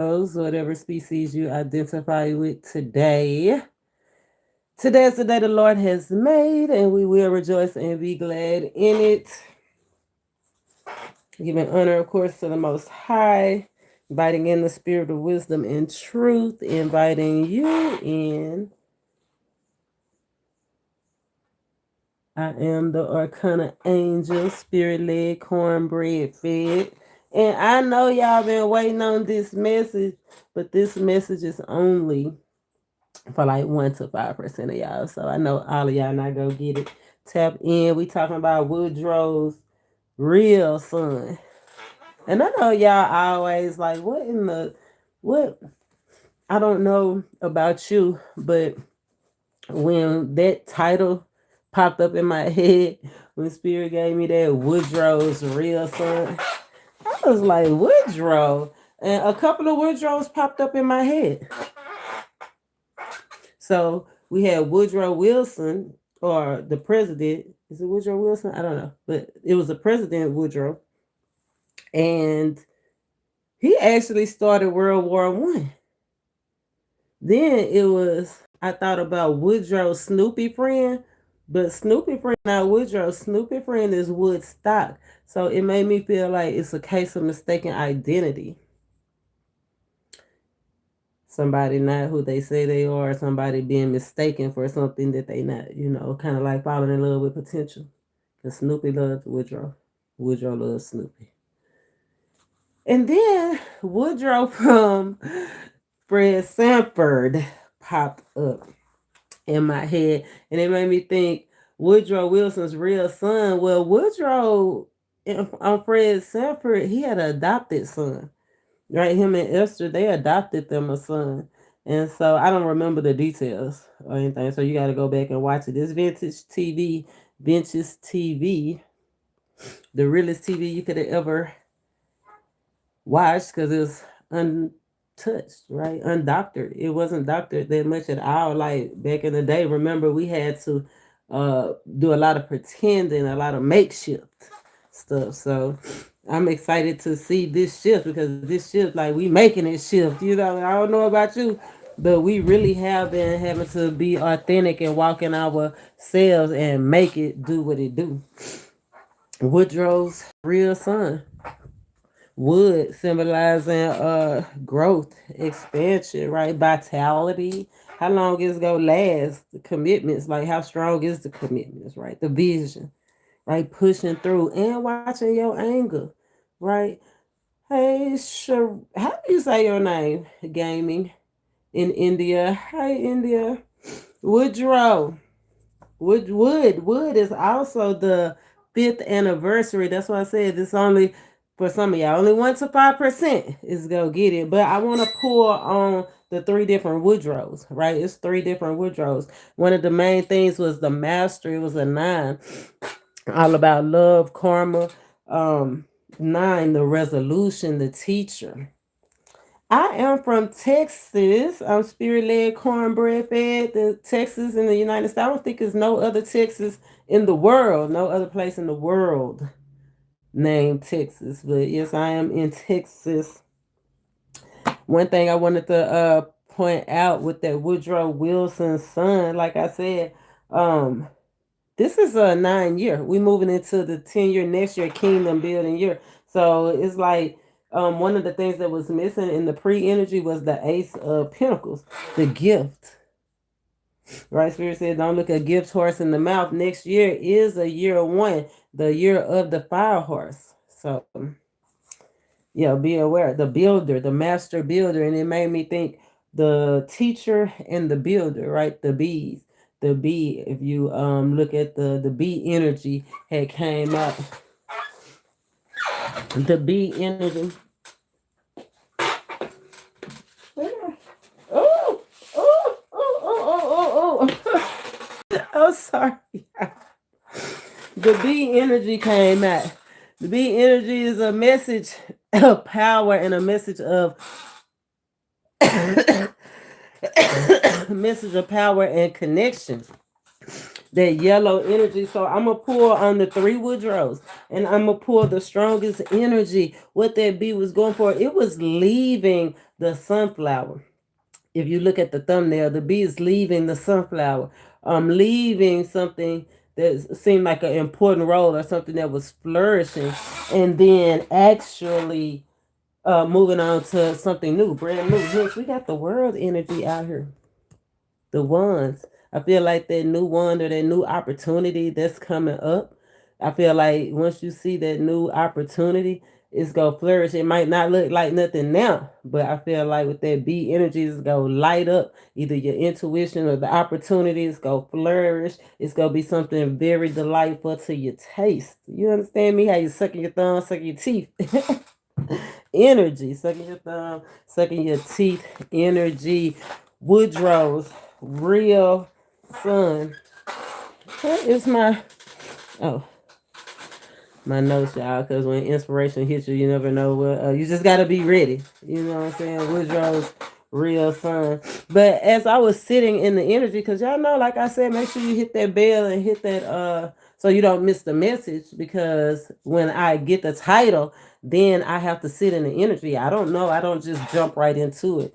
whatever species you identify with today. Today is the day the Lord has made, and we will rejoice and be glad in it. Giving honor, of course, to the Most High, inviting in the spirit of wisdom and truth, inviting you in. I am the Arcana angel, spirit-led, cornbread fed. And I know y'all been waiting on this message, but this message is only for like 1 to 5% of y'all. So I know all of y'all not gonna get it. Tap in. We talking about Woodrow's real son. And I know y'all always like, what? I don't know about you, but when that title popped up in my head, when Spirit gave me that Woodrow's real son, I was like, Woodrow. And a couple of Woodrows popped up in my head. So we had Woodrow Wilson, or the president. Is it Woodrow Wilson? I don't know. But it was the president, Woodrow. And he actually started World War One. Then I thought about Woodrow Snoopy friend, but Snoopy friend not Woodrow. Snoopy friend is Woodstock. So it made me feel like it's a case of mistaken identity. Somebody not who they say they are, somebody being mistaken for something that they not, kind of like falling in love with potential. Because Snoopy loves Woodrow. Woodrow loves Snoopy. And then Woodrow from Fred Sanford popped up in my head. And it made me think Woodrow Wilson's real son. Well, Woodrow on Fred Sanford, he had an adopted son. Right, him and Esther, they adopted them a son. And so I don't remember the details or anything. So you got to go back and watch it. This Vintage TV, the realest TV you could have ever watched because it was untouched, right? Undoctored. It wasn't doctored that much at all. Like back in the day, remember we had to do a lot of pretending, a lot of makeshift stuff. So I'm excited to see this shift because this shift, like we making it shift. I don't know about you, but we really have been having to be authentic and walk in ourselves and make it do what it do. Woodrow's real son. Wood symbolizing growth, expansion, right? Vitality. How long is it gonna last? The commitments, like how strong is the commitments, right? The vision, right? Pushing through and watching your anger, right? Hey, sure. How do you say your name? Gaming in India. Hey, India. Woodrow. Wood is also the 5th anniversary. That's why I said this only for some of y'all. Only 1 to 5% is gonna get it. But I want to pull on the 3 different Woodrows, right? It's 3 different Woodrows. One of the main things was the master. It was a 9, all about love, karma. 9, the resolution, the teacher. I am from Texas. I'm spirit-led, cornbread fed. The Texas in the United States. I don't think there's no other Texas in the world, no other place in the world named Texas. But yes, I am in Texas. One thing I wanted to point out with that Woodrow Wilson's son, like I said, this is a 9-year. We moving into the 10-year next year, kingdom building year. So it's like one of the things that was missing in the pre-energy was the Ace of Pentacles, the gift. Right, Spirit said, don't look a gift horse in the mouth. Next year is a year 1, the year of the fire horse. So, yeah, be aware. The builder, the master builder. And it made me think the teacher and the builder, right? The bees. The bee, if you look at the bee energy had came out. The bee energy. Oh, oh, oh, oh, oh, oh. Oh, sorry. The bee energy came out. The bee energy is a message of power and a message of message of power and connection. that yellow energy. So I'm gonna pull on the three Woodrows, and I'm gonna pull the strongest energy. What that bee was going for, it was leaving the sunflower. If you look at the thumbnail, the bee is leaving the sunflower, leaving something that seemed like an important role or something that was flourishing, and then actually moving on to something new, brand new. Hence, we got the world energy out here, the ones. I feel like that new one or that new opportunity that's coming up. I feel like once you see that new opportunity, it's gonna flourish. It might not look like nothing now, but I feel like with that B energy, it's gonna light up either your intuition or the opportunity. It's gonna flourish. It's gonna be something very delightful to your taste. You understand me? How you sucking your thumb, sucking your teeth. Energy, sucking your thumb, sucking your teeth, energy. Woodrow's real son. What is oh my notes, y'all? Because when inspiration hits you, you never know what. You just gotta be ready. You know what I'm saying? Woodrow's real son. But as I was sitting in the energy, because y'all know, like I said, make sure you hit that bell and hit that so you don't miss the message. Because when I get the title, then I have to sit in the energy. I don't know. I don't just jump right into it.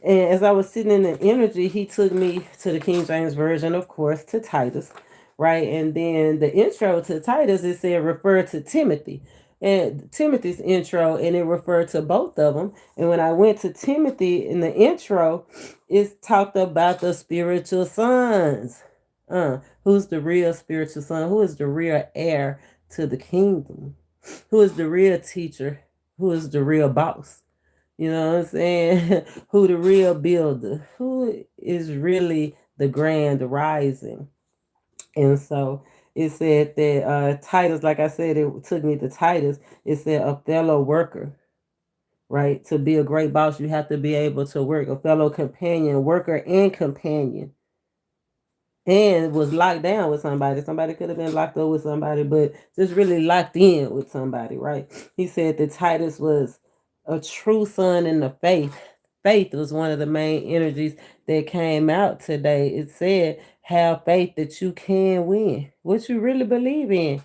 And as I was sitting in the energy, he took me to the King James Version, of course, to Titus, right? And then the intro to Titus, it said refer to Timothy. And Timothy's intro, and it referred to both of them. And when I went to Timothy in the intro, it talked about the spiritual sons. Who's the real spiritual son? Who is the real heir to the kingdom? Who is the real teacher? Who is the real boss? You know what I'm saying? Who the real builder? Who is really the grand rising? And so it said that Titus, like I said, it took me to Titus. It said a fellow worker, right? To be a great boss, you have to be able to work. A fellow companion, worker and companion. And was locked down with somebody. Somebody could have been locked up with somebody, but just really locked in with somebody, right? He said that Titus was a true son in the faith. Faith was one of the main energies that came out today. It said, have faith that you can win, what you really believe in.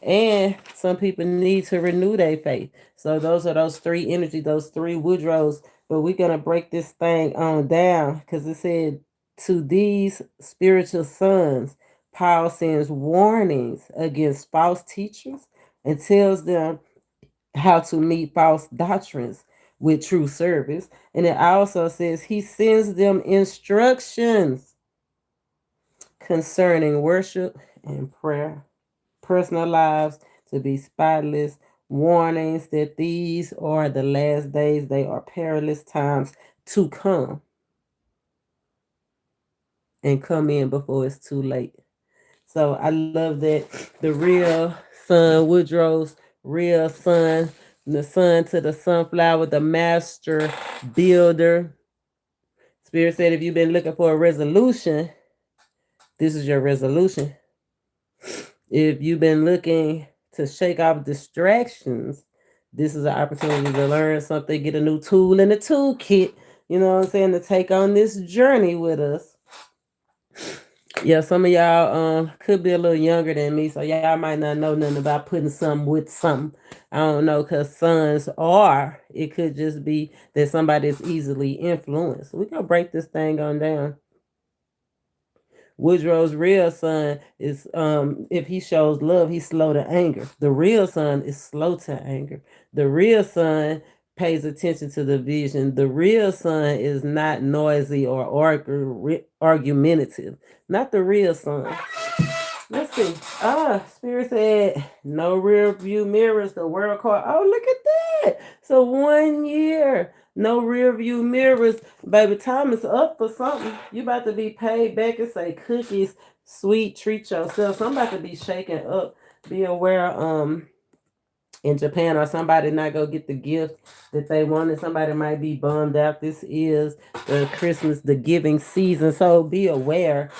And some people need to renew their faith. So those are those three energies, those three Woodrows. But we're gonna break this thing on down because it said to these spiritual sons, Paul sends warnings against false teachers and tells them how to meet false doctrines with true service. And it also says he sends them instructions concerning worship and prayer, personal lives to be spotless, warnings that these are the last days, they are perilous times to come, and come in before it's too late. So I love that the real son, Woodrow's real son, the son to the sunflower, the master builder. Spirit said, if you've been looking for a resolution, this is your resolution. If you've been looking to shake off distractions, this is an opportunity to learn something, get a new tool in the toolkit, you know what I'm saying, to take on this journey with us. Yeah, some of y'all could be a little younger than me, so y'all might not know nothing about putting something with something. I don't know, because sons are, it could just be that somebody is easily influenced. We're going to break this thing on down. Woodrow's real son is if he shows love, he's slow to anger. The real son is slow to anger. The real son pays attention to the vision. The real son is not noisy or argumentative. Not the real son. Let's see. Spirit said no rear view mirrors. The world card. Oh, look at that. So 1 year. No rear view mirrors. Baby, time is up for something. You about to be paid back and say cookies, sweet, treat yourself. So I'm about to be shaken up. Be aware, in Japan, or somebody not go get the gift that they wanted. Somebody might be bummed out. This is the Christmas, the giving season. So be aware.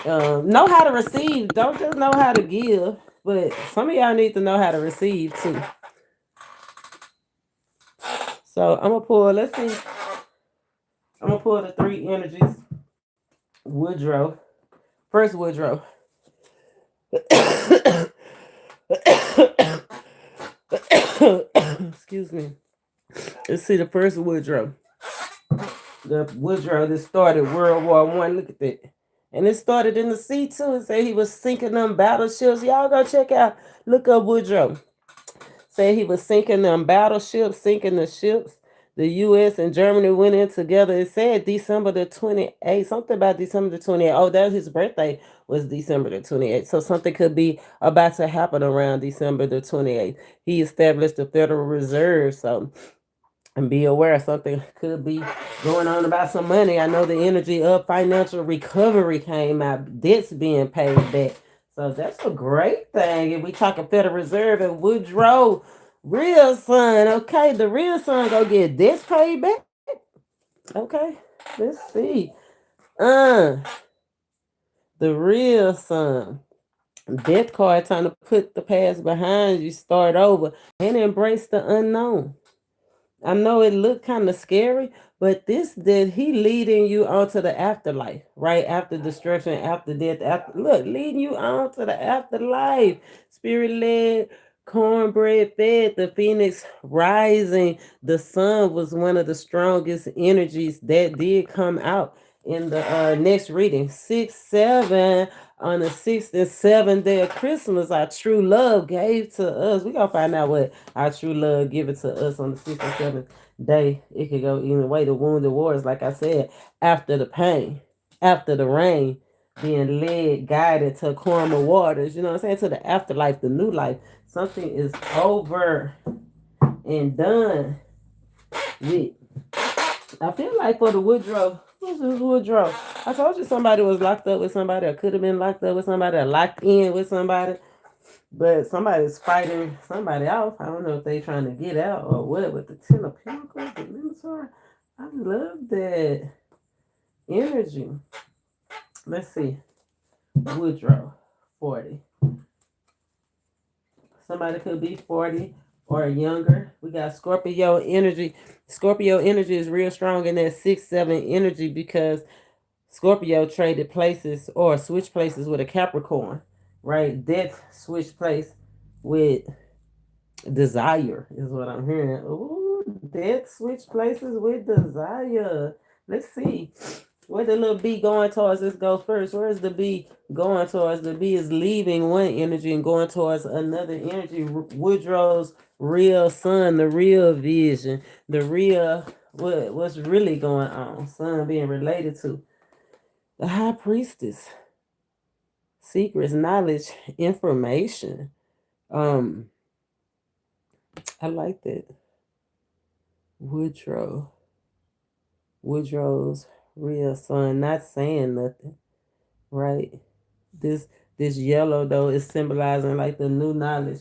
Know how to receive. Don't just know how to give. But some of y'all need to know how to receive too. So I'm gonna pull, let's see. I'm gonna pull the three energies. Woodrow. First Woodrow. Excuse me. Let's see the first Woodrow. The Woodrow that started World War One. Look at that. And it started in the sea too. It said he was sinking them battleships. Y'all go check out, look up Woodrow. Said he was sinking them battleships, sinking the ships. The U.S. and Germany went in together. It said December the 28th, something about December the 28th. Oh, that was his birthday was December the 28th. So something could be about to happen around December the 28th. He established the Federal Reserve. So, and be aware something could be going on about some money. I know the energy of financial recovery came out, debts being paid back. So that's a great thing. If we talk a Federal Reserve and Woodrow, real son, okay, the real son go get debts paid back. Okay, let's see. The real son. Death card trying to put the past behind you, start over, and embrace the unknown. I know it looked kind of scary, but this did he leading you onto the afterlife, right? After destruction, after death, after look, leading you on to the afterlife. Spirit led, cornbread fed, the phoenix rising. The sun was one of the strongest energies that did come out in the next reading. 6-7 on the 6th and 7th day of Christmas, our true love gave to us. We gonna find out what our true love give it to us on the 6th and 7th day. It could go either way. The wounded wars, like I said, after the pain, after the rain, being led, guided to calmer waters. You know what I'm saying? To the afterlife, the new life. Something is over and done with. I feel like for the Woodrow, who's this Woodrow? I told you somebody was locked up with somebody, or could have been locked up with somebody, or locked in with somebody. But somebody's fighting somebody off. I don't know if they trying to get out or what. With the Ten of Pentacles, the Minotaur. I love that energy. Let's see. Woodrow, 40. Somebody could be 40 or younger. We got Scorpio energy. Scorpio energy is real strong in that 6-7 energy because Scorpio traded places or switched places with a Capricorn, right? Death switched place with desire is what I'm hearing. Ooh, death switched places with desire. Let's see. Where the little bee going towards? Let's go first. Where's the bee going towards? The bee is leaving one energy and going towards another energy. Woodrow's real sun, the real vision, the real what's really going on. Sun being related to the high priestess. Secrets, knowledge, information. I like that. Woodrow's real son, not saying nothing, right? This yellow though is symbolizing like the new knowledge,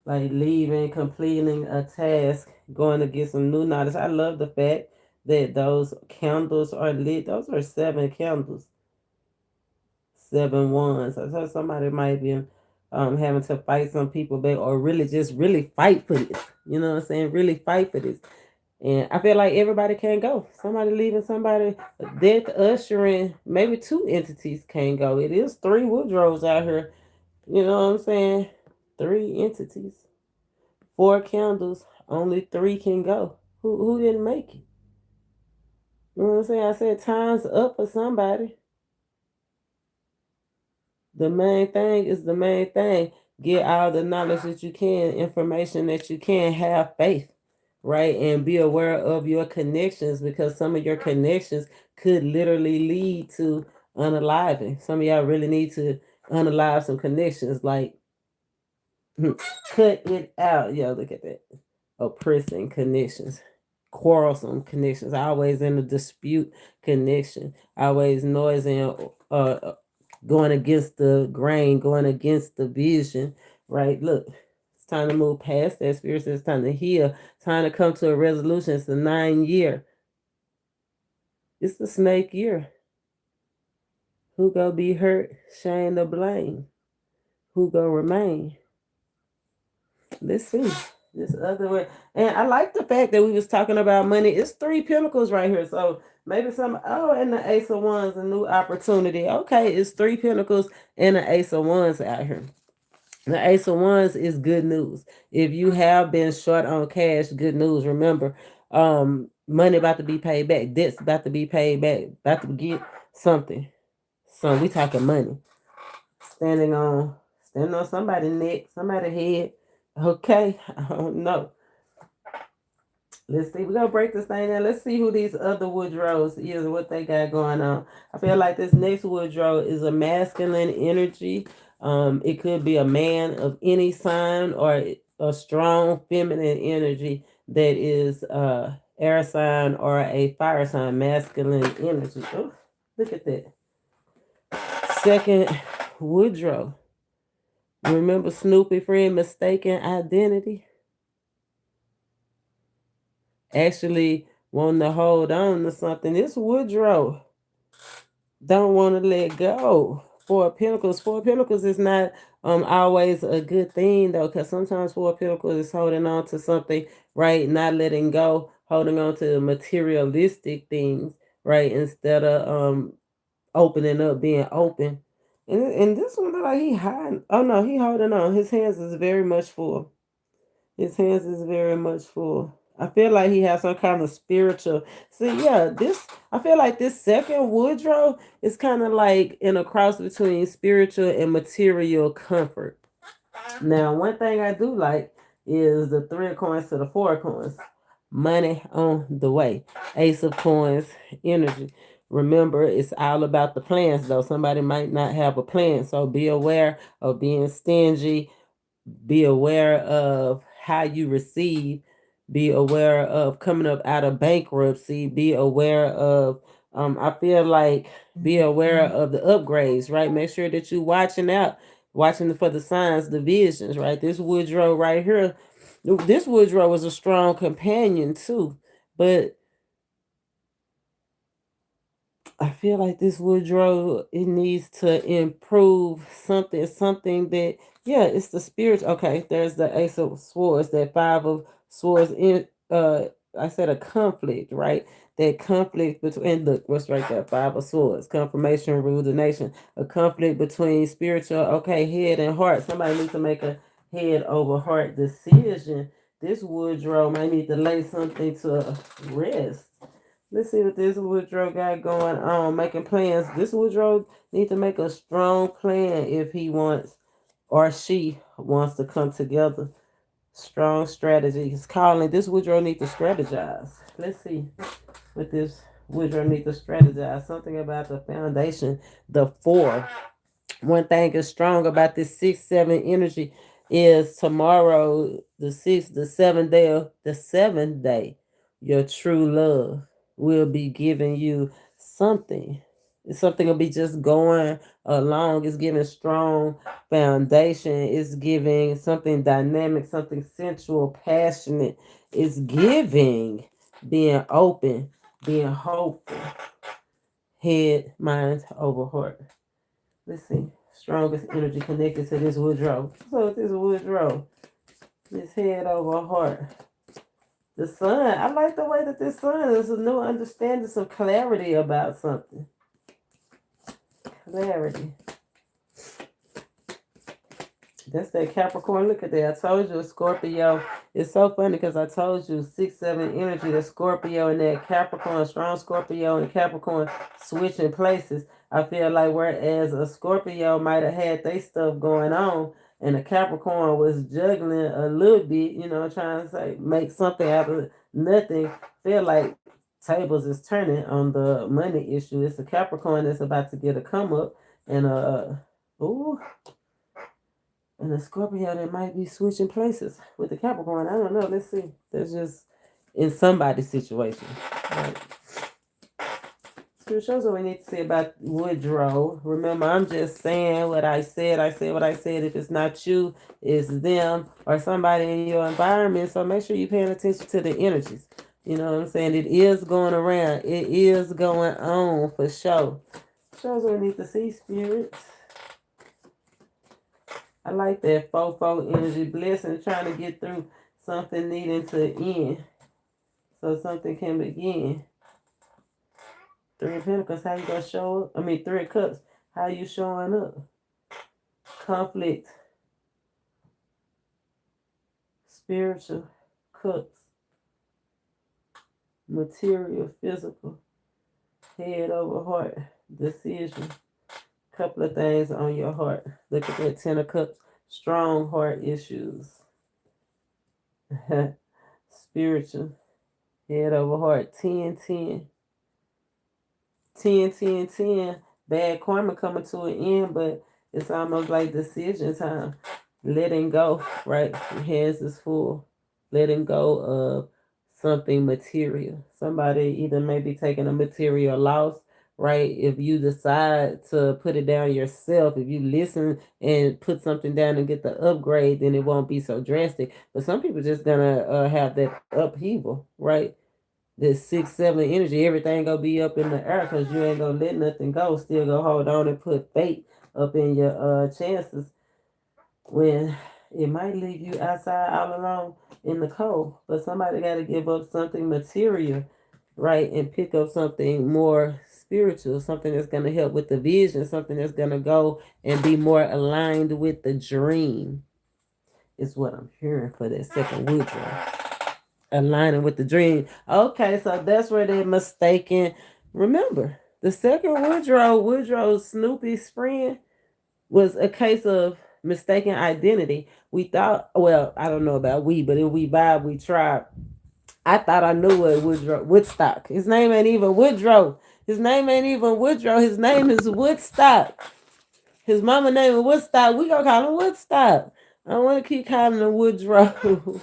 like leaving, completing a task, going to get some new knowledge. I love the fact that those candles are lit. Those are 7 candles, 7 wands. I thought somebody might be having to fight some people back, or really fight for this. You know what I'm saying? Really fight for this. And I feel like everybody can't go. Somebody leaving, somebody death ushering, maybe 2 entities can't go. It is 3 Woodrows out here. You know what I'm saying? 3 entities. 4 candles. Only 3 can go. Who didn't make it? You know what I'm saying? I said time's up for somebody. The main thing is the main thing. Get all the knowledge that you can, information that you can, have faith, right? And be aware of your connections, because some of your connections could literally lead to unaliving. Some of y'all really need to unalive some connections, like cut it out. Yo, look at that. Oppressing connections, quarrelsome connections, always in a dispute connection, always noise and going against the grain, going against the vision, right? Look, it's time to move past that. Spirit says it's time to heal, time to come to a resolution. It's the 9 year. It's the snake year. Who gonna be hurt, shame, or blame? Who gonna remain? Let's see. This other way. And I like the fact that we was talking about money. It's 3 Pentacles right here. So maybe and the Ace of Wands, a new opportunity. Okay, it's 3 Pentacles and the Ace of Wands out here. The Ace of Wands is good news. If you have been short on cash, good news. Remember, money about to be paid back. Debt's about to be paid back. About to get something. So we talking money. Standing on somebody's neck, somebody's head. Okay, I don't know. Let's see. We're gonna break this thing down. Let's see who these other Woodrows is and what they got going on. I feel like this next Woodrow is a masculine energy. It could be a man of any sign or a strong feminine energy that is air sign or a fire sign, masculine energy. Oh, look at that. Second Woodrow. Remember Snoopy friend mistaken identity? Actually wanting to hold on to something. This Woodrow don't want to let go. Four of Pentacles. Four of Pentacles is not always a good thing though, because sometimes Four of Pentacles is holding on to something, right? Not letting go, holding on to materialistic things, right? Instead of opening up, being open. And this one look like he hiding. Oh no, he holding on. His hands is very much full. His hands is very much full. I feel like he has some kind of spiritual. See, yeah, I feel like this second Woodrow is kind of like in a cross between spiritual and material comfort. Now, one thing I do like is the 3 of coins to the 4 of coins. Money on the way. Ace of coins, energy. Remember, it's all about the plans, though. Somebody might not have a plan, so be aware of being stingy. Be aware of how you receive. Be aware of coming up out of bankruptcy. Be aware of, I feel like, be aware of the upgrades, right? Make sure that you're watching out, watching for the signs, the visions, right? This Woodrow right here, this Woodrow was a strong companion too, but I feel like this Woodrow, it needs to improve something that, yeah, it's the spirit. Okay, there's the Ace of Swords, that 5 of Swords in, I said a conflict, right? That conflict between, look, what's right there? 5 of Swords, confirmation, rule the nation. A conflict between spiritual, okay, head and heart. Somebody needs to make a head over heart decision. This Woodrow might need to lay something to rest. Let's see what this Woodrow got going on, making plans. This Woodrow needs to make a strong plan if he wants or she wants to come together. Strong strategy. He's calling. This Woodrow needs to strategize. Let's see what this Woodrow needs to strategize. Something about the foundation, the 4. One thing is strong about this 6-7 energy is tomorrow, the 6th, the seventh day, your true love will be giving you something. Something will be just going along. It's giving strong foundation. It's giving something dynamic, something sensual, passionate. It's giving being open, being hopeful. Head, mind over heart. Let's see. Strongest energy connected to this Woodrow. So this Woodrow, this head over heart. The sun. I like the way that this sun is a new understanding, some clarity about something. Clarity. That's that Capricorn. Look at that. I told you, Scorpio. It's so funny because I told you 6-7 energy, the Scorpio and that Capricorn, strong Scorpio and Capricorn switching places. I feel like whereas a Scorpio might have had their stuff going on and a Capricorn was juggling a little bit, trying to say make something out of nothing. Feel like tables is turning on the money issue. It's a Capricorn that's about to get a come up and ooh. And the Scorpio that might be switching places with the Capricorn. I don't know. Let's see. That's just in somebody's situation. Right. So it shows what we need to say about Woodrow. Remember, I'm just saying what I said. I said what I said. If it's not you, it's them or somebody in your environment. So make sure you're paying attention to the energies. You know what I'm saying? It is going around. It is going on for sure. Shows what we need to see, spirits. I like that fofo energy, blessing, trying to get through something needing to end so something can begin. 3 of Pentacles, how you gonna show up? 3 of Cups, how you showing up? Conflict. spiritual, cups, material, physical, head over heart, decision. Couple of things on your heart. Look at that 10 of cups. Strong heart issues. Spiritual, head over heart. 10, 10. 10, 10, 10. Bad karma coming to an end, but it's almost like decision time. Letting go, right? Your hands is full. Letting go of something material. Somebody either may be taking a material loss, right? If you decide to put it down yourself, if you listen and put something down and get the upgrade, then it won't be so drastic. But some people just gonna have that upheaval, right? This 6, 7 energy, everything gonna be up in the air because you ain't gonna let nothing go. Still gonna hold on and put faith up in your chances when it might leave you outside all alone in the cold. But somebody got to give up something material, right, and pick up something more spiritual, something that's going to help with the vision, something that's going to go and be more aligned with the dream. Is what I'm hearing for that second Woodrow. Aligning with the dream. Okay, so that's where they're mistaken. Remember, the second Woodrow's Snoopy's friend, was a case of mistaken identity. We thought, well, I don't know about we, but if we vibe, we tried. I thought I knew what Woodstock. His name ain't even Woodrow. His name ain't even Woodrow. His name is Woodstock. His mama name is Woodstock. We gonna call him Woodstock. I don't want to keep calling him Woodrow.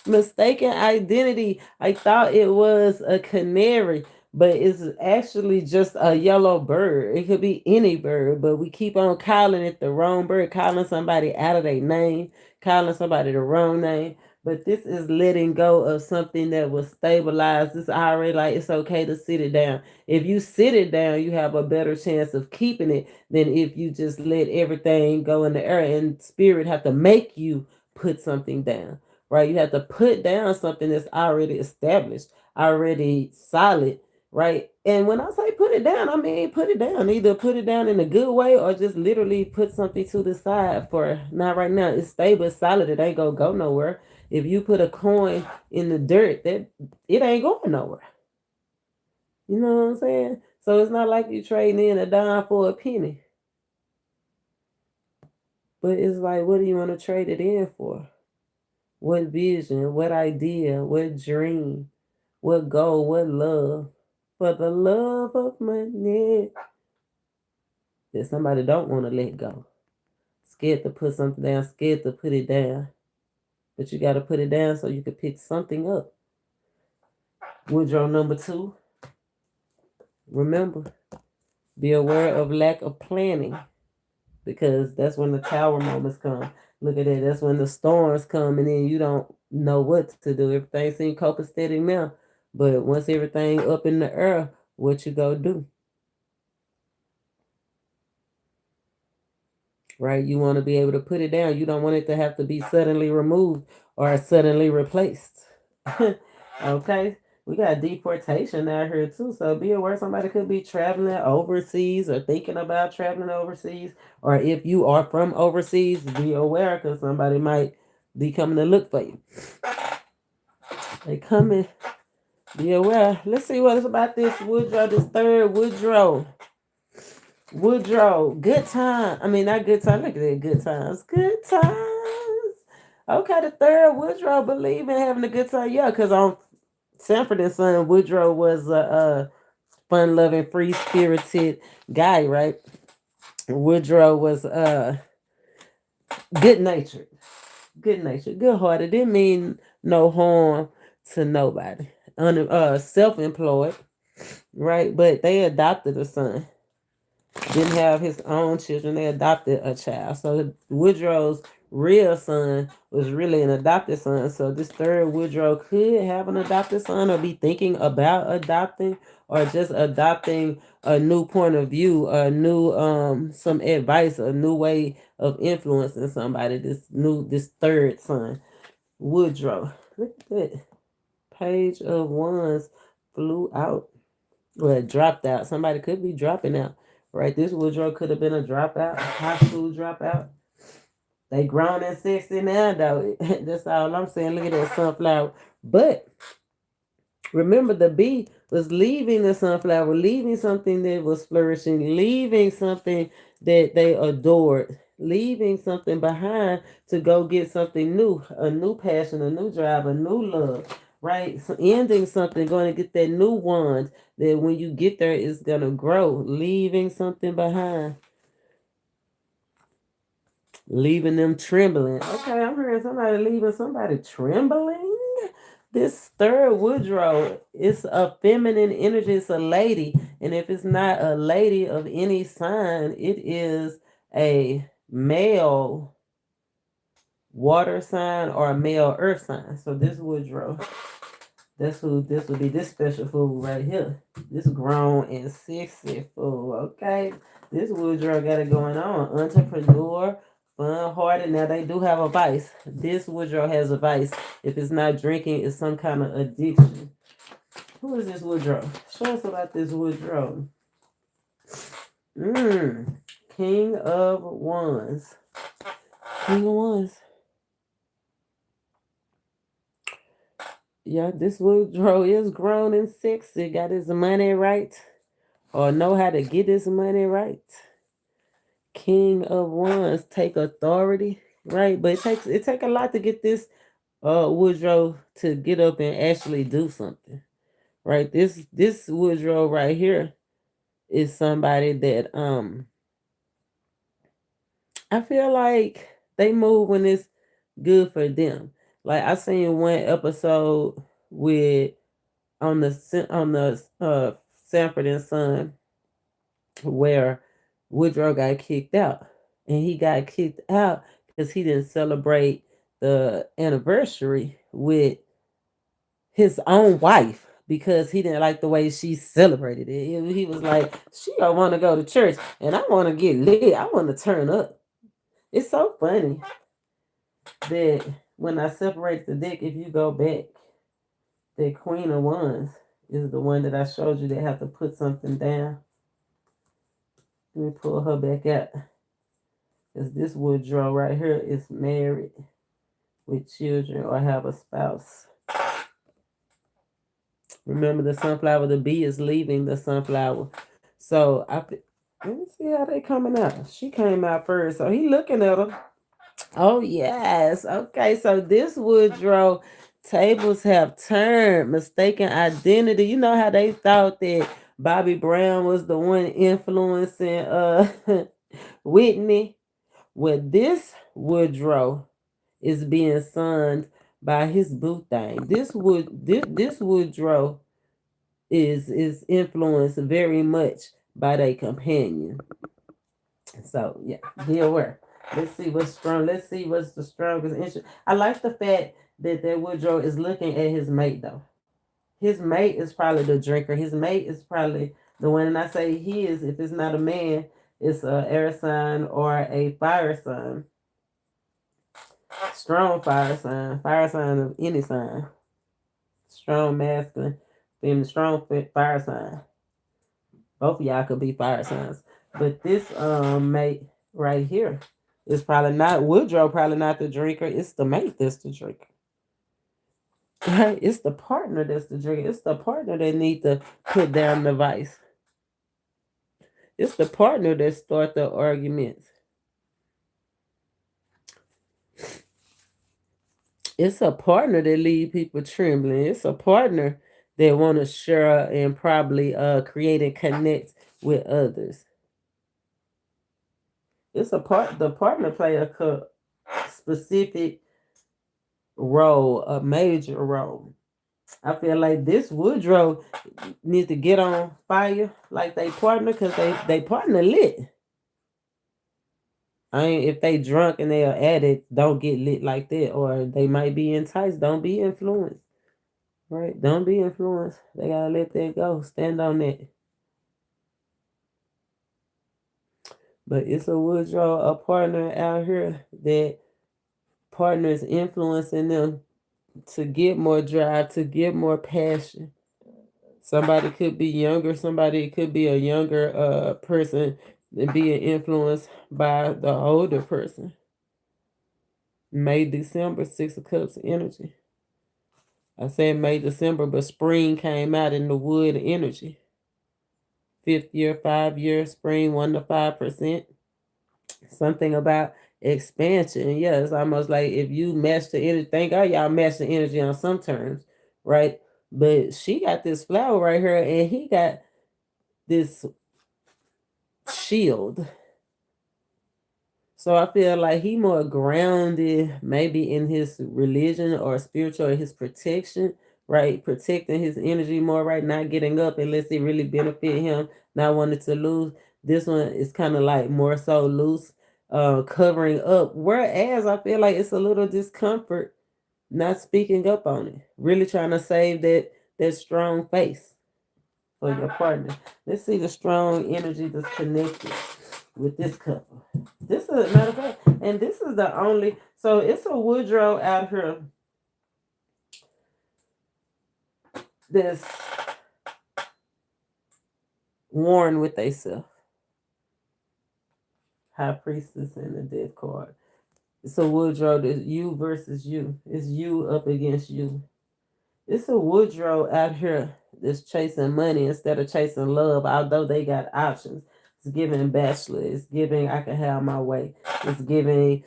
Mistaken identity. I thought it was a canary, but it's actually just a yellow bird. It could be any bird, but we keep on calling it the wrong bird, calling somebody out of their name, calling somebody the wrong name. But this is letting go of something that was stabilized. It's already like it's okay to sit it down. If you sit it down, you have a better chance of keeping it than if you just let everything go in the air and spirit have to make you put something down, right? You have to put down something that's already established, already solid, right? And when I say put it down, I mean put it down. Either put it down in a good way or just literally put something to the side for not right now. It's stable, it's solid, it ain't gonna go nowhere. If you put a coin in the dirt, that it ain't going nowhere. You know what I'm saying? So it's not like you trading in a dime for a penny. But it's like, what do you want to trade it in for? What vision, what idea, what dream, what goal, what love? For the love of money that somebody don't want to let go. Scared to put something down, scared to put it down. But you got to put it down so you can pick something up. Woodrow number 2. Remember, be aware of lack of planning because that's when the tower moments come. Look at that. That's when the storms come and then you don't know what to do. Everything seems copacetic now. But once everything up in the air, what you go do? Right? You want to be able to put it down. You don't want it to have to be suddenly removed or suddenly replaced. Okay? We got deportation out here too. So be aware somebody could be traveling overseas or thinking about traveling overseas. Or if you are from overseas, be aware because somebody might be coming to look for you. They coming. Be aware. Let's see what it's about this Woodrow, this third Woodrow. Woodrow, good time. I mean, not good time. Look at that, good times. Good times. Okay, the third Woodrow believe in having a good time. Yeah, because on Sanford and Son, Woodrow was a fun-loving, free-spirited guy, right? Woodrow was good-natured, good-hearted. Didn't mean no harm to nobody. Self-employed, right? But they adopted a son. Didn't have his own children. They adopted a child. So Woodrow's real son was really an adopted son. So this third Woodrow could have an adopted son or be thinking about adopting or just adopting a new point of view, a new some advice, a new way of influencing somebody. This third son, Woodrow. Look at that. Page of Wands flew out. Well, it dropped out. Somebody could be dropping out. Right, this Woodrow could have been a dropout, a high school dropout. They grown and sexy now, though. That's all I'm saying. Look at that sunflower. But remember, the bee was leaving the sunflower, leaving something that was flourishing, leaving something that they adored, leaving something behind to go get something new, a new passion, a new drive, a new love, right? So ending something, going to get that new wand that when you get there, it's going to grow, leaving something behind, leaving them trembling. Okay, I'm hearing somebody leaving somebody trembling. This third Woodrow is a feminine energy. It's a lady. And if it's not a lady of any sign, it is a male water sign or a male earth sign. So this Woodrow, that's who this would be. This special fool right here. This grown and sexy fool. Okay. This Woodrow got it going on. Entrepreneur, fun hearted. Now they do have a vice. This Woodrow has a vice. If it's not drinking, it's some kind of addiction. Who is this Woodrow? Show us about this Woodrow. King of Wands. King of Wands. Yeah, this Woodrow is grown and sexy. Got his money right. Or know how to get his money right. King of Wands, take authority, right? But it take a lot to get this Woodrow to get up and actually do something. Right? This Woodrow right here is somebody that I feel like they move when it's good for them. Like I seen one episode with on the Sanford and Son where Woodrow got kicked out. And he got kicked out because he didn't celebrate the anniversary with his own wife because he didn't like the way she celebrated it. He was like, she don't want to go to church and I want to get lit. I want to turn up. It's so funny that when I separate the deck, if you go back, the Queen of Wands is the one that I showed you that have to put something down. Let me pull her back out. Because this Woodrow right here is married with children or have a spouse. Remember the sunflower, the bee is leaving the sunflower. So let me see how they coming out. She came out first. So he looking at her. Oh, yes. Okay, so this Woodrow, tables have turned. Mistaken identity. You know how they thought that Bobby Brown was the one influencing Whitney? Well, this Woodrow is being sunned by his boo thing. This Woodrow is influenced very much by their companion. So yeah, be aware. Let's see what's strong. Let's see what's the strongest interest. I like the fact that Woodrow is looking at his mate though. His mate is probably the drinker. His mate is probably the one. And I say he is. If it's not a man, it's a air sign or a fire sign. Strong fire sign of any sign. Strong masculine, being strong fire sign. Both of y'all could be fire signs. But this mate right here is probably not Woodrow, probably not the drinker. It's the mate that's the drinker. Right? It's the partner that's the drinker. It's the partner that need to put down the vice. It's the partner that start the arguments. It's a partner that leave people trembling. It's a partner that want to share and probably create and connect with others. It's the partner play a specific role, a major role. I feel like this Woodrow needs to get on fire like they partner because they partner lit. I ain't if they drunk and they are addict, don't get lit like that, or they might be enticed. Don't be influenced, right? Don't be influenced. They gotta let that go. Stand on that. But it's a Woodrow, a partner out here that partners influencing them to get more drive, to get more passion. Somebody could be younger. Somebody could be a younger person and being influenced by the older person. May, December, 6 of Cups energy. I said May, December, but spring came out in the wood energy. 5th year, 5 year, spring, 1 to 5%. Something about expansion. Yeah, it's almost like if you match the energy, thank God y'all match the energy on some terms, right? But she got this flower right here, and he got this shield. So I feel like he more grounded, maybe in his religion or spiritual, or his protection, right? Protecting his energy more, right? Not getting up unless it really benefit him, not wanting to lose. This one is kind of like more so loose, covering up. Whereas I feel like it's a little discomfort not speaking up on it. Really trying to save that strong face for your partner. Let's see the strong energy that's connected with this couple. This is, matter of fact, and this is the only, so it's a Woodrow out here that's worn with a self. High Priestess and the Death card. It's a Woodrow that's you versus you. It's you up against you. It's a Woodrow out here that's chasing money instead of chasing love, although they got options. It's giving bachelor. It's giving I can have my way. It's giving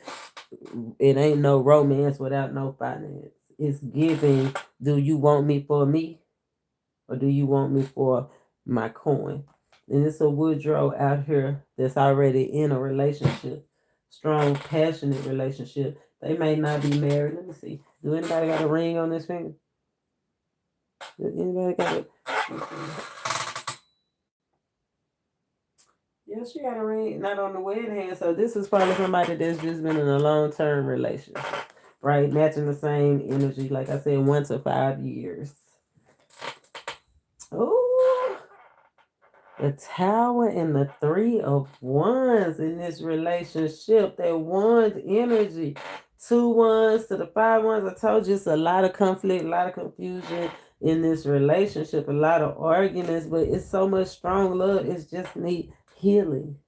it ain't no romance without no finance. It's giving, do you want me for me? Or do you want me for my coin? And it's a Woodrow out here that's already in a relationship. Strong, passionate relationship. They may not be married. Let me see. Do anybody got a ring on this finger? Anybody got it? Yeah, she got a ring, not on the wedding hand. So this is probably somebody that's just been in a long-term relationship, right? Matching the same energy, like I said, 1 to 5 years. Oh, the Tower and the 3 of Wands in this relationship. That wand energy. 2 wands to the 5 wands. I told you it's a lot of conflict, a lot of confusion in this relationship, a lot of arguments, but it's so much strong love. It's just need healing.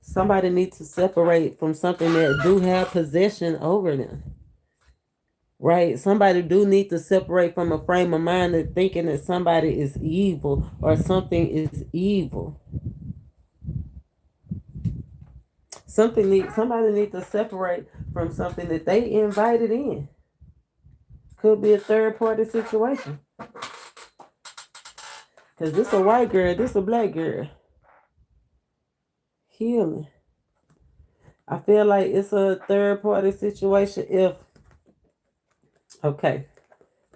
Somebody needs to separate from something that do have possession over them. Right? Somebody do need to separate from a frame of mind of thinking that somebody is evil or something is evil. Somebody needs to separate from something that they invited in. Could be a third party situation. Because this a white girl, this a black girl. Healing. I feel like it's a third party situation if, okay,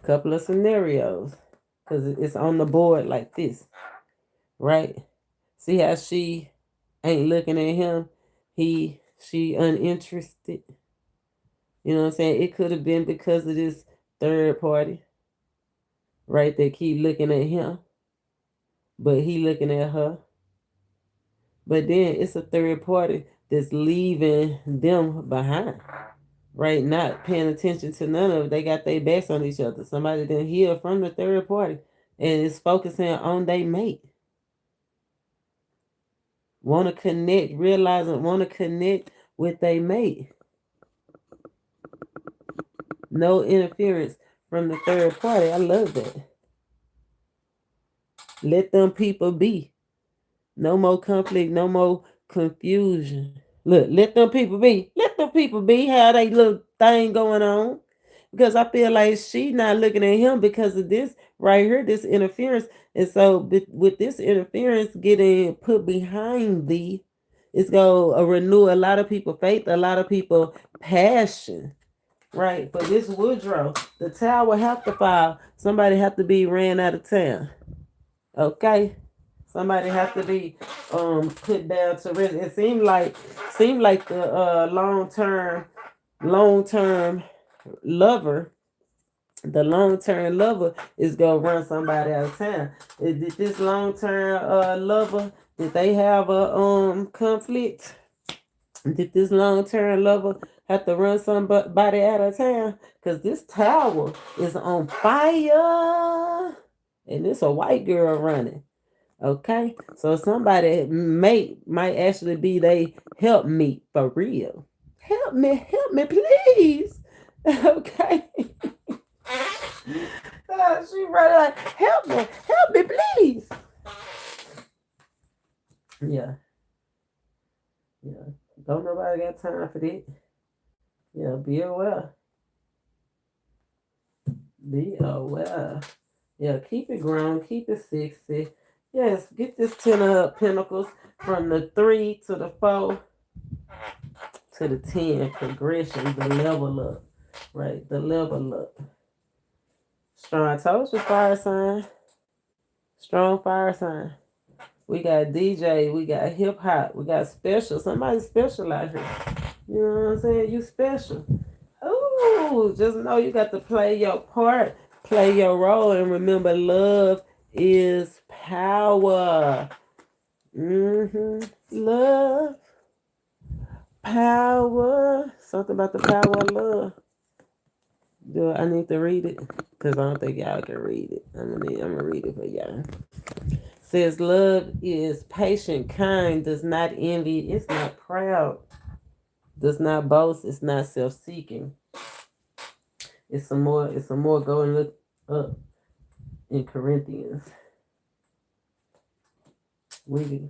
couple of scenarios. Because it's on the board like this. Right? See how she ain't looking at him? She uninterested. You know what I'm saying? It could have been because of this third party. Right? They keep looking at him. But he looking at her. But then it's a third party that's leaving them behind. Right? Not paying attention to none of it. They got their backs on each other. Somebody didn't hear from the third party. And is focusing on their mate. Want to connect, realizing want to connect with their mate. No interference from the third party. I love that. Let them people be. No more conflict, no more confusion. Look, let them people be. Let them people be. How they little thing going on. Because I feel like she not looking at him because of this right here, this interference. And so with this interference getting put behind thee, it's going to renew a lot of people faith, a lot of people passion. Right? For this Woodrow, the tower have to fall. Somebody have to be ran out of town. Okay? Somebody have to be put down to rest. It seemed like the long-term lover, the long-term lover is gonna run somebody out of town. Did this long-term lover, did they have a conflict? Did this long-term lover have to run somebody out of town? Because this tower is on fire. And it's a white girl running. Okay? So somebody might actually be they help me for real. help me, please. Okay. She running like, help me, please. Yeah. Don't nobody got time for that. Yeah, be aware. Be aware. Yeah, keep it ground, keep it sexy. Yes, get this 10 of pentacles from the 3 to the 4 to the 10 progression, the level up. Right, the level up. Strong, I told you, fire sign. Strong fire sign. We got DJ, we got hip hop, we got special. Somebody special out here. You know what I'm saying? You special. Ooh, just know you got to play your part, play your role, and remember, love is power. Love, power. Something about the power of love. Do I need to read it? Because I don't think y'all can read it. I'm gonna read it for y'all. Says love is patient, kind, does not envy, it's not proud, does not boast, it's not self-seeking. It's some more. Go and look up in Corinthians. We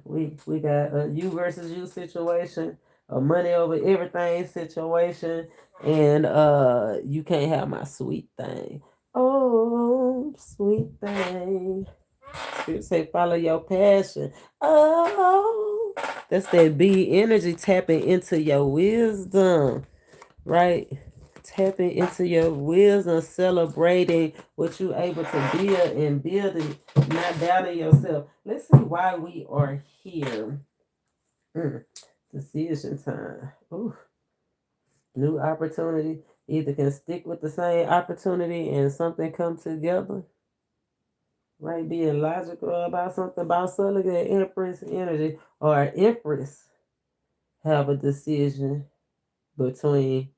got a you versus you situation, a money over everything situation, and you can't have my sweet thing. Oh, sweet thing. Spirit say follow your passion. Oh, that's that B energy tapping into your wisdom, right? Tapping into your wisdom, celebrating what you're able to build and building, not doubting yourself. Let's see why we are here. Decision time. Ooh. New opportunity. Either can stick with the same opportunity and something come together. Right, being logical about something, about something, that Empress energy or Empress have a decision between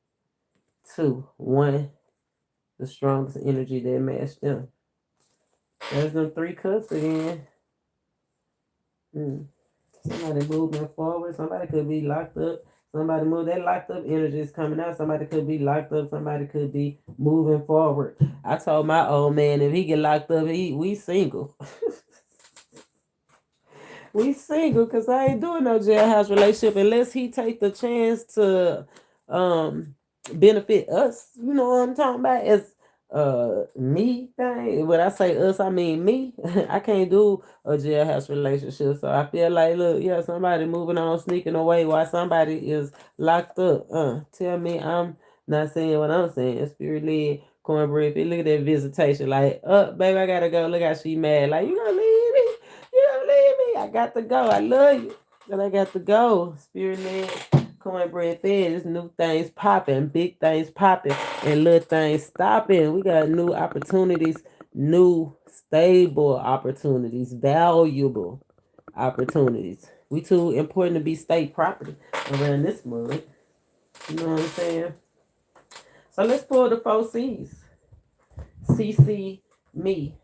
two. One, the strongest energy that match them. There's them 3 cups again. Somebody moving forward. Somebody could be locked up. Somebody move. That locked up energy is coming out. Somebody could be locked up. Somebody could be moving forward. I told my old man if he get locked up, we single. We single because I ain't doing no jailhouse relationship unless he take the chance to benefit us. You know what I'm talking about? As me thing. When I say us, I mean me. I can't do a jailhouse relationship. So I feel like, look, yeah, somebody moving on, sneaking away while somebody is locked up. Tell me I'm not saying what I'm saying. Spirit led cornbread. Look at that visitation. Like, baby, I gotta go. Look how she mad. Like, you gonna leave me? You gonna leave me? I got to go. I love you. But I got to go. Spirit led cornbread fed. There's new things popping, big things popping, and little things stopping. We got new opportunities, new stable opportunities, valuable opportunities. We too important to be state property around this month. You know what I'm saying? So let's pull the 4 C's. CC me.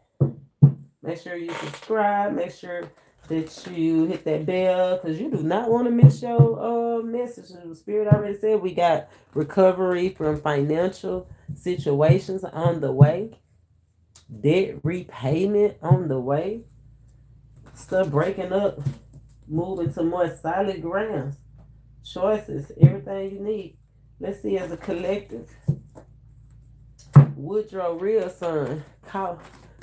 Make sure you subscribe. Make sure that you hit that bell because you do not want to miss your message. The Spirit already said we got recovery from financial situations on the way, debt repayment on the way, stuff breaking up, moving to more solid grounds, choices, everything you need. Let's see as a collective. Woodrow Real Son.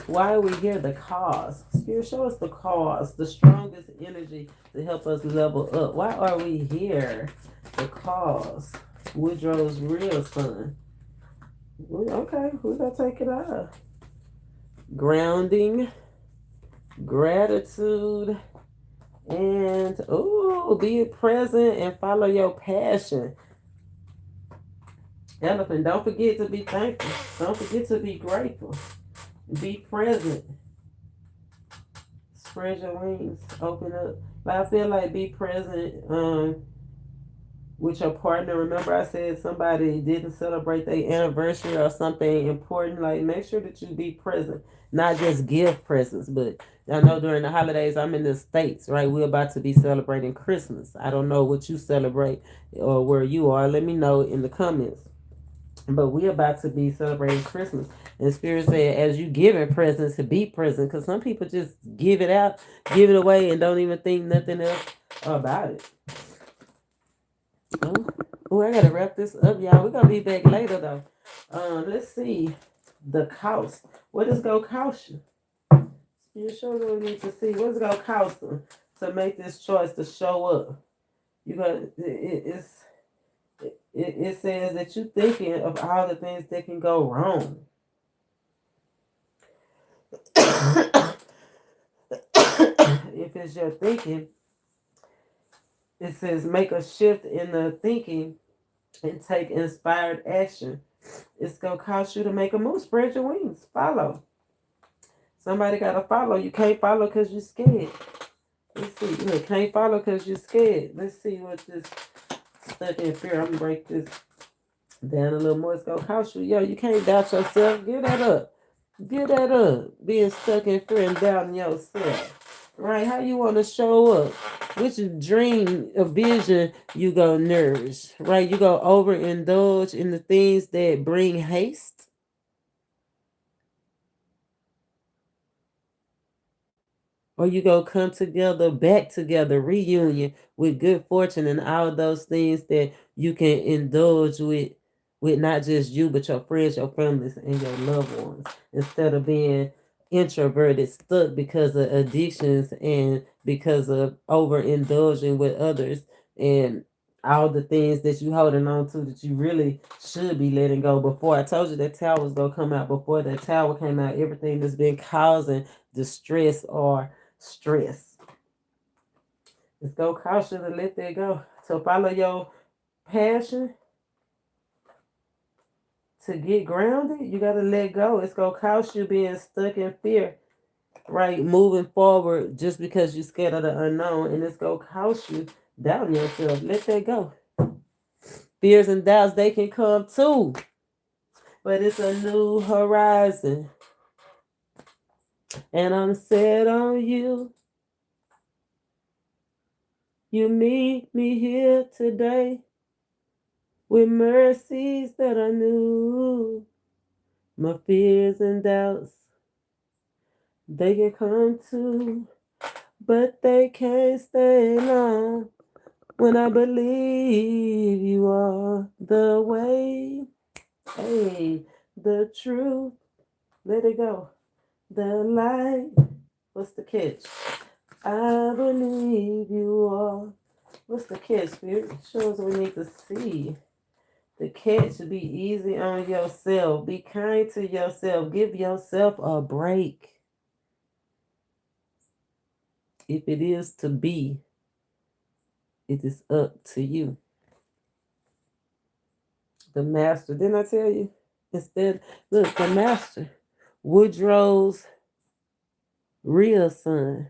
Why are we here? The cause. Spirit, show us the cause, the strongest energy to help us level up. Why are we here? The cause. Woodrow's Real Son. Okay, we're going to take it out. Grounding, gratitude, and be present and follow your passion. Elephant, don't forget to be thankful. Don't forget to be grateful. Be present. Spread your wings. Open up. But I feel like be present with your partner. Remember I said somebody didn't celebrate their anniversary or something important. Like make sure that you be present. not just give presents, but I know during the holidays I'm in the States, right? We're about to be celebrating Christmas. I don't know what you celebrate or where you are. Let me know in the comments. But we're about to be celebrating Christmas. And Spirit said, as you giving presents, to be present. Because some people just give it out, give it away, and don't even think nothing else about it. Oh, I gotta wrap this up, y'all. We're gonna be back later though. Let's see. The cost. What is gonna cost you? You sure don't need to see what's gonna cost them to make this choice to show up. You got it says that you're thinking of all the things that can go wrong. If it's your thinking, it says make a shift in the thinking and take inspired action. It's gonna cost you to make a move. Spread your wings. Follow. Somebody gotta follow. You can't follow because you're scared. Let's see. You can't follow because you're scared. Let's see what this stuck in fear. I'm gonna break this down a little more. It's gonna cost you. Yo, you can't doubt yourself. Give that up. Give that up. Being stuck in fear and doubting yourself. Right? How you want to show up? Which dream or vision you go nourish? Right? You go overindulge in the things that bring haste. Or you go come together, back together, reunion with good fortune and all those things that you can indulge with not just you, but your friends, your families, and your loved ones. Instead of being introverted, stuck because of addictions and because of overindulging with others and all the things that you holding on to that you really should be letting go. Before I told you that tower was gonna come out, before that tower came out, everything that's been causing distress or stress. It's gonna cost you to let that go. So follow your passion to get grounded. You gotta let go. It's gonna cost you being stuck in fear, right? Moving forward just because you're scared of the unknown, and it's gonna cost you doubting yourself. Let that go. Fears and doubts, they can come too, but it's a new horizon, and I'm set on you. You meet me here today with mercies that I knew. My fears and doubts, they can come too, but they can't stay long when I believe you are the way, hey, the truth, let it go, the light, what's the catch? I believe you are, what's the catch, Spirit? Shows we need to see. The catch should be easy on yourself. Be kind to yourself. Give yourself a break. If it is to be, it is up to you. The master, didn't I tell you? Instead, look, the master, Woodrow's real son,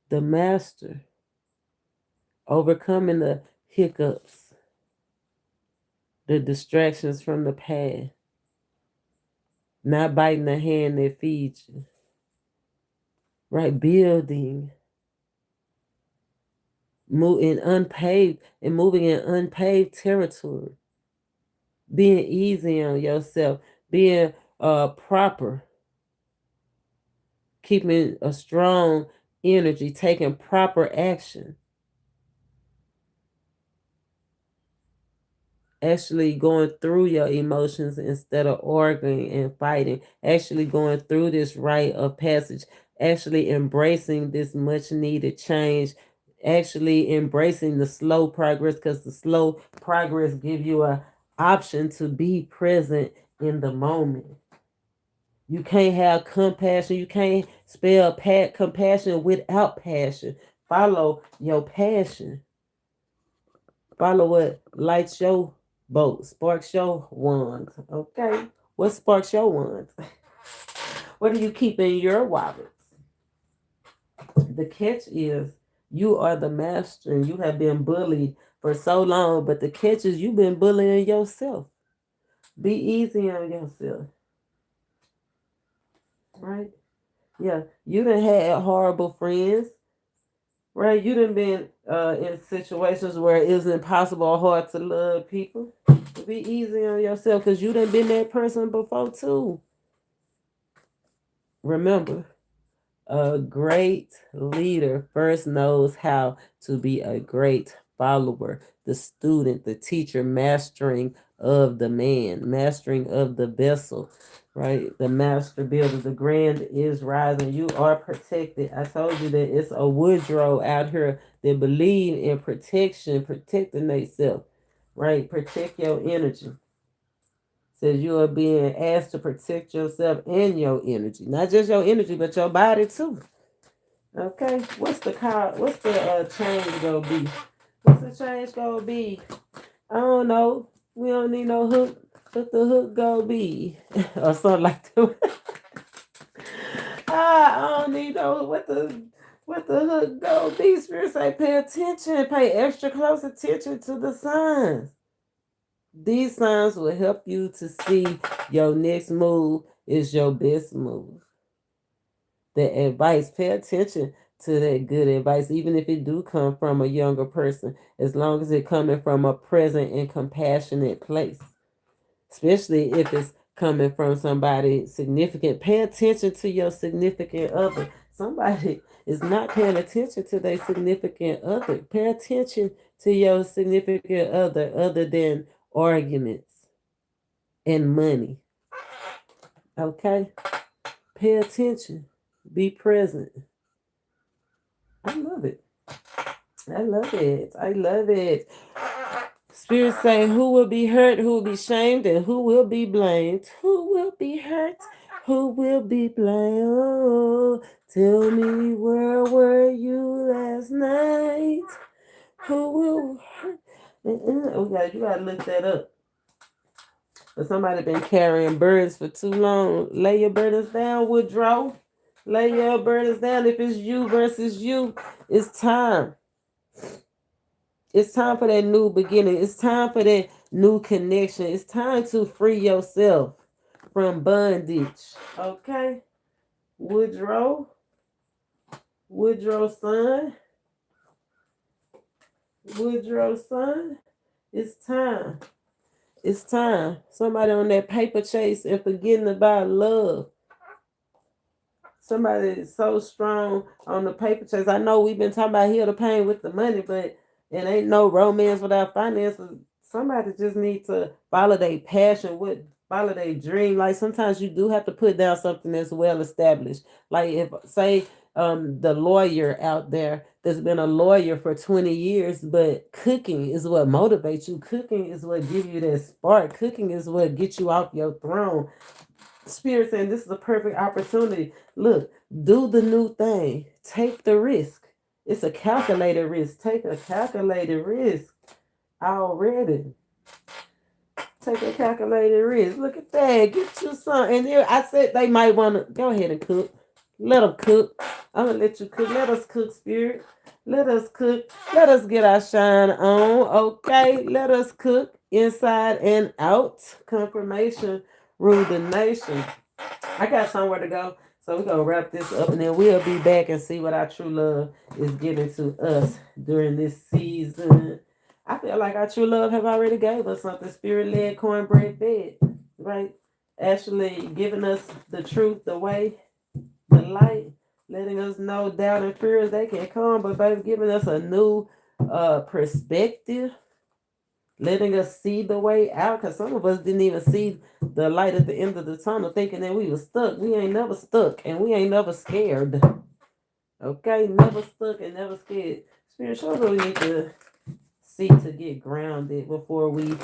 the master, overcoming the hiccups, the distractions from the past, not biting the hand that feeds you, right? Building, moving in unpaved territory, being easy on yourself, being proper, keeping a strong energy, taking proper action, actually going through your emotions instead of arguing and fighting, actually going through this rite of passage, actually embracing this much needed change, actually embracing the slow progress, because the slow progress give you a option to be present in the moment. You can't have compassion. You can't spell compassion without passion. Follow your passion. Follow what lights your boat, sparks your wand. Okay. What sparks your wand? What do you keep in your wallets? The catch is you are the master and you have been bullied for so long, but the catch is you've been bullying yourself. Be easy on yourself. right? Yeah, you done had horrible friends, right? You done been in situations where it's impossible or hard to love people. Be easy on yourself because you done been that person before too. Remember, a great leader first knows how to be a great follower. The student, the teacher, mastering of the man, mastering of the vessel, right? The master builder, the grand is rising. You are protected. I told you that it's a Woodrow out here that believe in protection, protecting themselves, right? Protect your energy. Says you are being asked to protect yourself and your energy, not just your energy, but your body too. Okay, what's the car? What's the change gonna be? What's the change gonna be? I don't know. We don't need no hook. What the hook gonna be? Or something like that. I don't need no what the hook gonna be. Spirit say pay attention, pay extra close attention to the signs. These signs will help you to see your next move is your best move. The advice, pay attention to that good advice, even if it do come from a younger person, as long as it coming from a present and compassionate place. Especially if it's coming from somebody significant. Pay attention to your significant other. Somebody is not paying attention to their significant other. Pay attention to your significant other than arguments and money. Okay? Pay attention. Be present. I love it. I love it. I love it. Spirit say, who will be hurt, who will be shamed, and who will be blamed? Who will be hurt? Who will be blamed? Oh, tell me, where were you last night? Who will hurt? Okay, you gotta look that up. But somebody been carrying burdens for too long. Lay your burdens down, Woodrow. Lay your burdens down. If it's you versus you, it's time. It's time for that new beginning. It's time for that new connection. It's time to free yourself from bondage. Okay? Woodrow son. Woodrow son. It's time. It's time. Somebody on that paper chase and forgetting about love. Somebody is so strong on the paper chase. I know we've been talking about heal the pain with the money, but it ain't no romance without finances. Somebody just needs to follow their passion, follow their dream. Like sometimes you do have to put down something that's well established. Like if say the lawyer out there that's been a lawyer for 20 years, but cooking is what motivates you. Cooking is what gives you that spark. Cooking is what gets you off your throne. Spirit saying this is a perfect opportunity. Look, do the new thing. Take the risk. It's a calculated risk. Take a calculated risk already. Take a calculated risk. Look at that. Get you some. And there, I said they might want to go ahead and cook. Let them cook. I'm going to let you cook. Let us cook, Spirit. Let us cook. Let us get our shine on. Okay. Let us cook inside and out. Confirmation. Rule the nation. I got somewhere to go. So we're going to wrap this up and then we'll be back and see what our true love is giving to us during this season. I feel like our true love have already gave us something. Spirit-led, cornbread fed. Right? Actually giving us the truth, the way, the light. Letting us know doubt and fears they can come. But baby, giving us a new perspective. Letting us see the way out, because some of us didn't even see the light at the end of the tunnel, thinking that we were stuck. We ain't never stuck, and we ain't never scared. Okay, never stuck and never scared. Spiritual really need to see to get grounded before we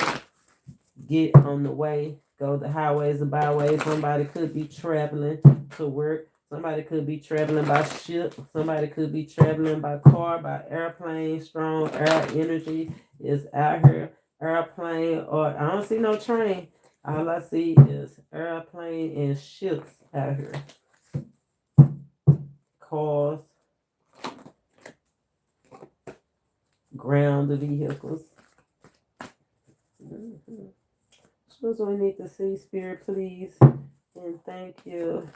get on the way. Go the highways and byways. Somebody could be traveling to work. Somebody could be traveling by ship. Somebody could be traveling by car, by airplane. Strong air energy is out here. Airplane, or I don't see no train. All I see is airplane and ships out here. Cars, ground vehicles. So we need to see, Spirit, please, and thank you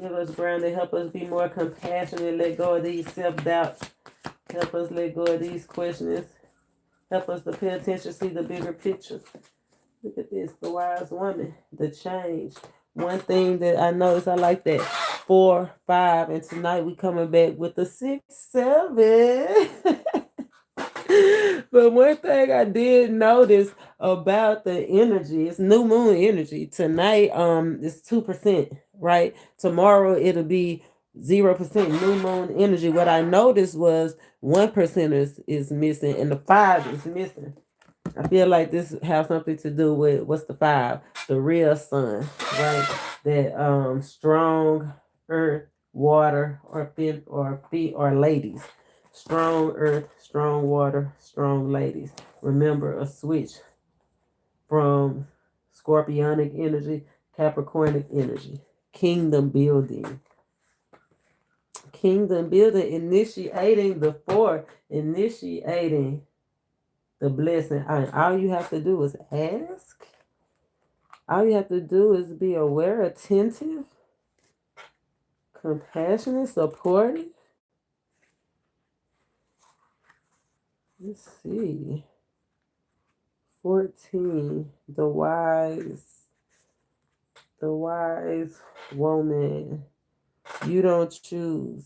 Give us grounding. Help us be more compassionate. Let go of these self-doubts. Help us let go of these questions. Help us to pay attention, see the bigger picture. Look at this, the wise woman, the change. One thing that I noticed, I like that 4, 5, and tonight we coming back with the 6, 7. But one thing I did notice about the energy, it's new moon energy. Tonight, it's 2%, right? Tomorrow it'll be 0% new moon energy. What I noticed was 1% is missing and the 5 is missing. I feel like this has something to do with what's the 5? The real sun, right? That strong earth, water, or feet or ladies. Strong earth, strong water, strong ladies. Remember a switch from scorpionic energy, capricornic energy. Kingdom building. Kingdom building, initiating the 4, initiating the blessing. All you have to do is ask. All you have to do is be aware, attentive, compassionate, supportive. Let's see. 14. The wise woman. You don't choose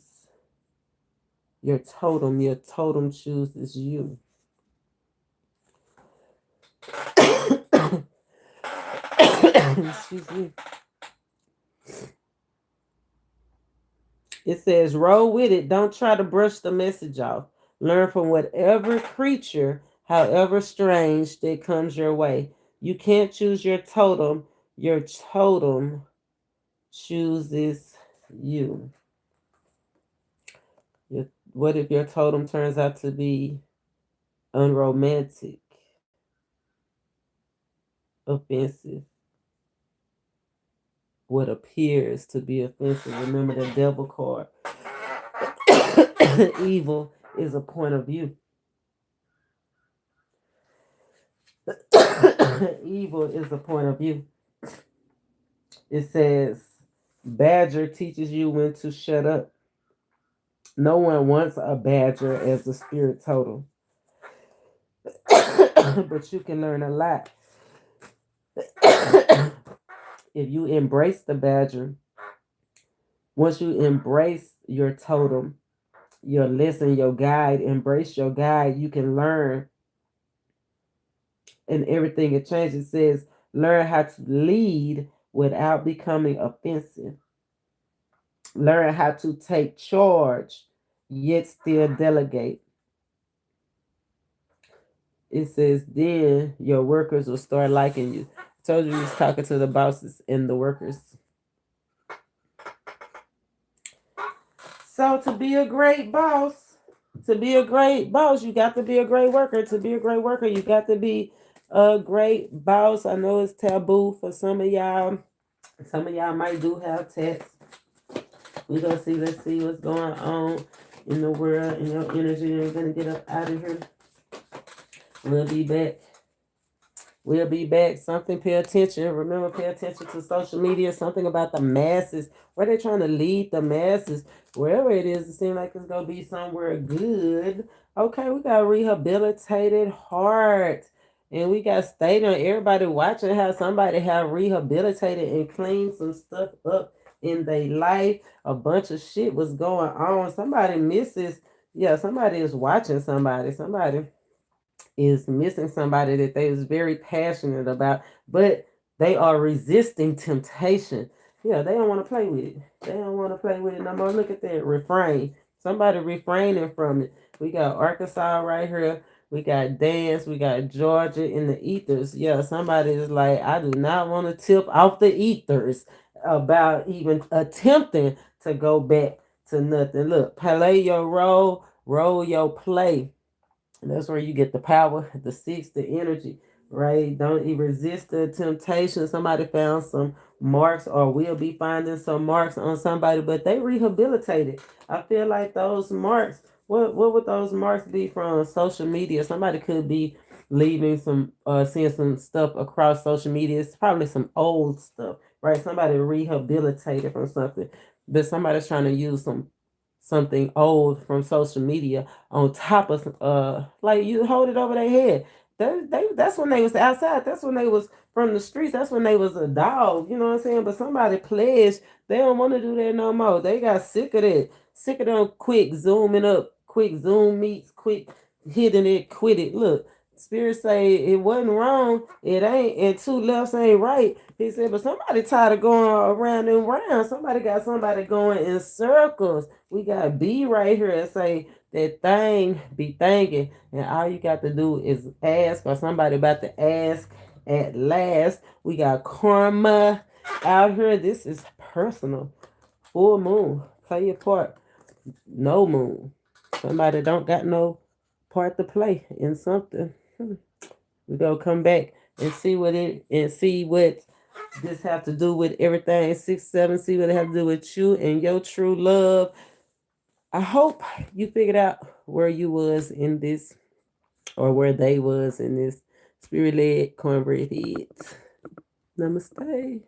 your totem. Your totem chooses you. Excuse me. It says, roll with it. Don't try to brush the message off. Learn from whatever creature, however strange, that comes your way. You can't choose your totem. Your totem chooses you. What if your totem turns out to be unromantic, offensive? What appears to be offensive. Remember the devil card. Evil is a point of view. Evil is a point of view. It says, badger teaches you when to shut up. No one wants a badger as a spirit totem. But you can learn a lot. If you embrace the badger, once you embrace your totem, your lesson, your guide, embrace your guide, you can learn. And everything it changes. It says, learn how to lead without becoming offensive. Learn how to take charge, yet still delegate. It says, then your workers will start liking you. I told you he was talking to the bosses and the workers. So to be a great boss, you got to be a great worker. To be a great worker, you got to be a great boss. I know it's taboo for some of y'all. Some of y'all might do have tats. We're going to see. Let's see what's going on in the world, in your energy. We're going to get up out of here. We'll be back. Something, pay attention. Remember, pay attention to social media. Something about the masses. Where they're trying to lead the masses. Wherever it is, it seems like it's going to be somewhere good. Okay, we got rehabilitated heart. And we got stadium. Everybody watching how somebody have rehabilitated and cleaned some stuff up in their life. A bunch of shit was going on. Somebody misses. Yeah, somebody is watching somebody. Somebody is missing somebody that they was very passionate about, but they are resisting temptation. Yeah, they don't want to play with it. They don't want to play with it no more. Look at that. Refrain. Somebody refraining from it. We got Arkansas right here. We got dance. We got Georgia in the ethers. Yeah, somebody is like, I do not want to tip off the ethers about even attempting to go back to nothing. Look, play your role, roll your play. And that's where you get the power, the 6, the energy, right? Don't even resist the temptation. Somebody found some marks or will be finding some marks on somebody, but they rehabilitated. I feel like those marks, what would those marks be from social media? Somebody could be leaving some, seeing some stuff across social media. It's probably some old stuff, right? Somebody rehabilitated from something. but somebody's trying to use something old from social media on top of like you hold it over their head. That's when they was outside. That's when they was from the streets. That's when they was a dog. You know what I'm saying? But somebody pledged. They don't want to do that no more. They got sick of it. Sick of them quick zooming up, quick zoom meets, quick hitting it, quit it. Look, Spirit say it wasn't wrong. It ain't, and two lefts ain't right. He said, but somebody tired of going around and round. Somebody got somebody going in circles. We got B right here and say that thing be thinking, and all you got to do is ask, or somebody about to ask at last. We got karma out here. This is personal. Full moon, play your part. No moon, somebody don't got no part to play in something. We gonna come back and see what this have to do with everything. 6-7, see what it have to do with you and your true love. I hope you figured out where you was in this, or where they was in this spirit led cornbread heads. Namaste.